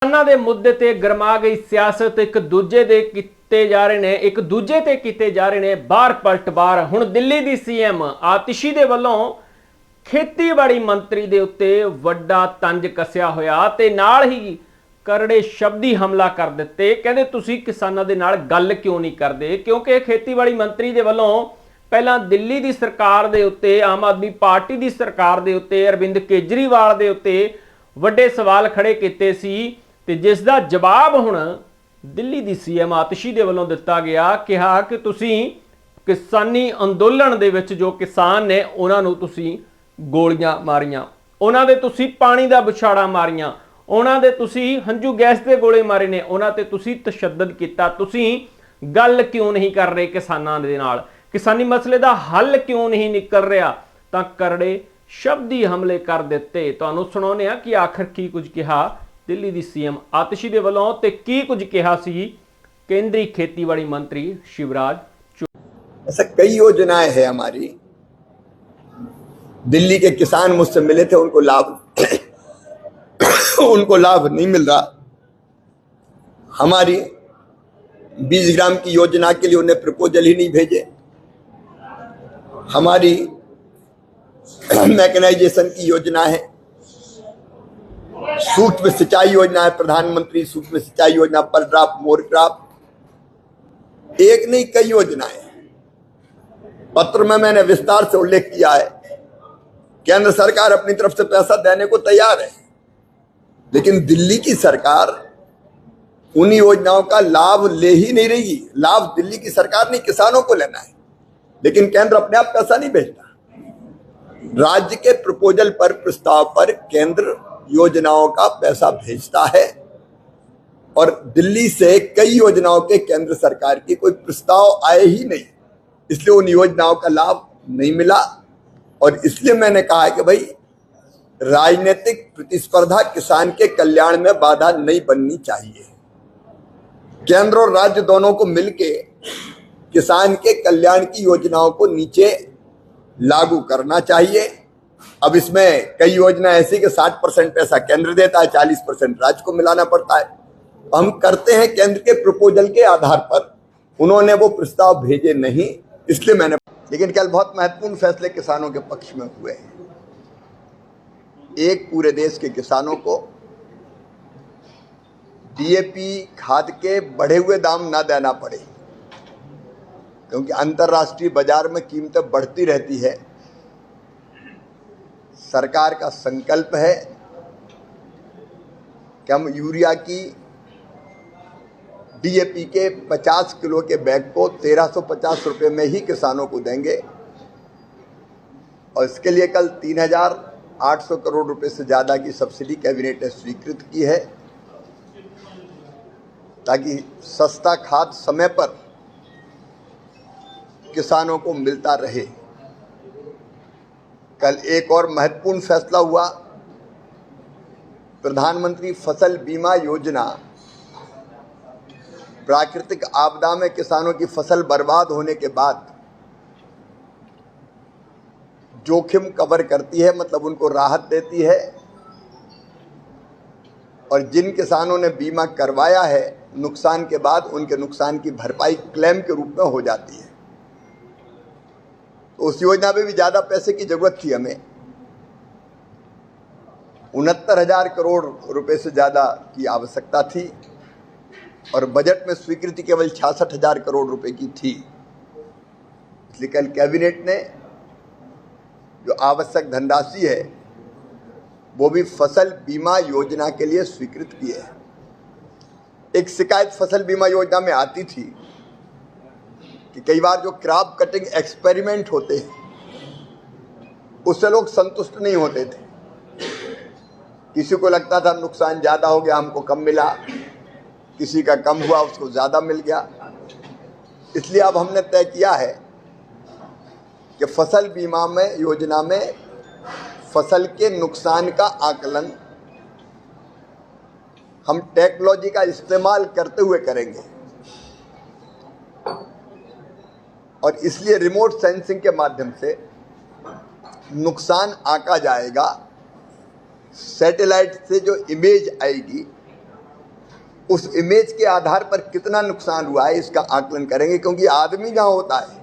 किसानां दे मुद्दे ते गरमा गई सियासत एक दूजे ते कीते जा रहे ने बार पलटवार। हुण दिल्ली दी सीएम आतिशी दे वल्लों खेतीबाड़ी मंत्री दे उत्ते वड्डा तंज कसिया होया ते नाल ही करड़े शब्दी हमला कर दिते। कहंदे तुसीं किसानां दे नाल गल क्यों नहीं करदे, क्योंकि खेतीबाड़ी मंत्री दे वल्लों पहलां दिल्ली दी सरकार दे उत्ते, आम आदमी पार्टी दी सरकार दे उत्ते, अरविंद केजरीवाल दे उत्ते वड्डे सवाल खड़े कीते सी ते जिस दा जवाब हुण दिल्ली दी सीएम आतिशी दे वल्लों दिता गया। कहा कि तुसीं किसानी अंदोलन दे विच जो किसान ने उन्हां नूं तुसीं गोलियां मारियां, उन्हां दे तुसीं पानी दा बुछाड़ा मारियां, उन्हां दे तुसीं हंझू गैस दे गोले मारे ने, उन्हां ते तुसीं तशद्दद कीता। तुसीं गल क्यों नहीं कर रहे किसानां दे नाल, किसानी मसले दा हल क्यों नहीं निकल रहा? तां करड़े शब्दी हमले कर दिते। तुहानूं सुणाउने आ कि आखिर की कुछ कहा दिल्ली दी सीएम आतिशी दे वल्लों ते की कुछ कहा सी केंद्रीय खेतीबाड़ी मंत्री शिवराज चौहान। ऐसा कई योजनाएं हैं हमारी। दिल्ली के किसान मुझसे मिले थे, उनको लाभ नहीं मिल रहा। हमारी 20 ग्राम की योजना के लिए उन्हें प्रपोजल ही नहीं भेजे। हमारी मैकेनाइजेशन की योजना है, सूक्ष्म सिंचाई योजना है, प्रधानमंत्री सूक्ष्म सिंचाई योजना, पर ड्राप मोर ड्राप, एक नहीं कई योजनाएं। पत्र में मैंने विस्तार से उल्लेख किया है। केंद्र सरकार अपनी तरफ से पैसा देने को तैयार है, लेकिन दिल्ली की सरकार उन योजनाओं का लाभ ले ही नहीं रही। लाभ दिल्ली की सरकार नहीं, किसानों को लेना है, लेकिन केंद्र अपने आप पैसा नहीं भेजता। राज्य के प्रपोजल पर, प्रस्ताव पर केंद्र योजनाओं का पैसा भेजता है, और दिल्ली से कई योजनाओं के केंद्र सरकार की कोई प्रस्ताव आए ही नहीं, इसलिए उन योजनाओं का लाभ नहीं मिला। और इसलिए मैंने कहा है कि भाई राजनीतिक प्रतिस्पर्धा किसान के कल्याण में बाधा नहीं बननी चाहिए। केंद्र और राज्य दोनों को मिलके किसान के कल्याण की योजनाओं को नीचे लागू करना चाहिए। अब इसमें कई योजना ऐसी कि 60% पैसा केंद्र देता है, 40% राज्य को मिलाना पड़ता है। हम करते हैं केंद्र के प्रपोजल के आधार पर, उन्होंने वो प्रस्ताव भेजे नहीं, इसलिए मैंने। लेकिन कल बहुत महत्वपूर्ण फैसले किसानों के पक्ष में हुए हैं। एक, पूरे देश के किसानों को डीएपी खाद के बढ़े हुए दाम ना देना पड़े, क्योंकि अंतर्राष्ट्रीय बाजार में कीमतें बढ़ती रहती है। सरकार का संकल्प है कि हम यूरिया की डीएपी के 50 किलो के बैग को 1350 रुपये में ही किसानों को देंगे, और इसके लिए कल 3800 करोड़ रुपए से ज़्यादा की सब्सिडी कैबिनेट ने स्वीकृत की है, ताकि सस्ता खाद समय पर किसानों को मिलता रहे। कल एक और महत्वपूर्ण फैसला हुआ। प्रधानमंत्री फसल बीमा योजना प्राकृतिक आपदा में किसानों की फसल बर्बाद होने के बाद जोखिम कवर करती है, मतलब उनको राहत देती है, और जिन किसानों ने बीमा करवाया है नुकसान के बाद उनके नुकसान की भरपाई क्लेम के रूप में हो जाती है। तो उस योजना में भी ज़्यादा पैसे की जरूरत थी हमें। 69,000 करोड़ रुपए से ज़्यादा की आवश्यकता थी, और बजट में स्वीकृति केवल 66,000 करोड़ रुपए की थी। इसलिए कल कैबिनेट ने जो आवश्यक धनराशि है वो भी फसल बीमा योजना के लिए स्वीकृत की है। एक शिकायत फसल बीमा योजना में आती थी कि कई बार जो क्रॉप कटिंग एक्सपेरिमेंट होते हैं उससे लोग संतुष्ट नहीं होते थे। किसी को लगता था नुकसान ज़्यादा हो गया, हमको कम मिला, किसी का कम हुआ, उसको ज़्यादा मिल गया। इसलिए अब हमने तय किया है कि फसल बीमा में योजना में फसल के नुकसान का आकलन हम टेक्नोलॉजी का इस्तेमाल करते हुए करेंगे, और इसलिए रिमोट सेंसिंग के माध्यम से नुकसान आंका जाएगा। सैटेलाइट से जो इमेज आएगी उस इमेज के आधार पर कितना नुकसान हुआ है इसका आकलन करेंगे, क्योंकि आदमी जहां होता है